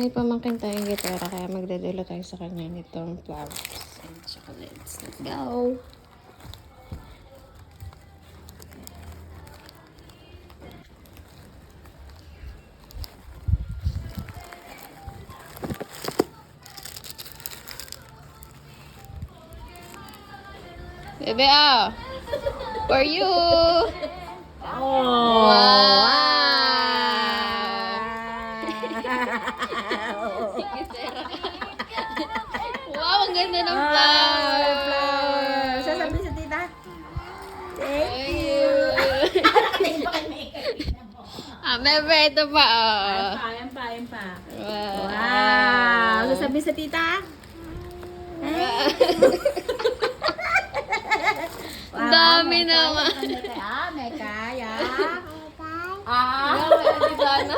May pamangkin tayong gitara kaya magdadala tayo sa kanya nitong flowers and chocolates. Let's go! Bebe, for you! Oh! Wow, ang ganda ng flower! Flower! Sasabihin sa tita? Thank you! Bebe, ito pa, Ayan pa. Wow! Wow! Sasabihin sa tita? Ang dami naman. May kaya. Hindi sana.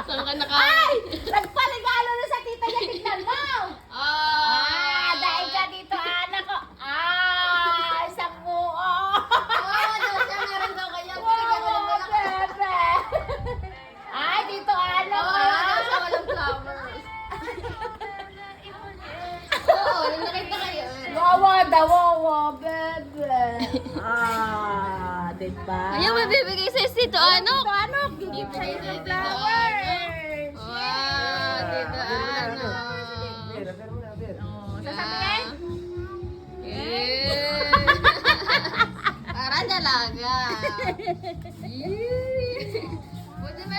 Saan ka naka... Ay! Nagpaligalo na sa tita niya. Tignan mo! Dahil ka dito, anak ko. Isang buo. meron daw kanya. Bebe. Ay, dito, anak ko. walang flowers. Oo, nung nakita kayo. Wawa, bebe. Diba? Ayaw, mabibigay sa'yo si Tito Anok. Tito Anok, give sa'yo ng flowers. Wow, Tito Anok. Sasabihin? Yeah. Para dalaga. Buti meron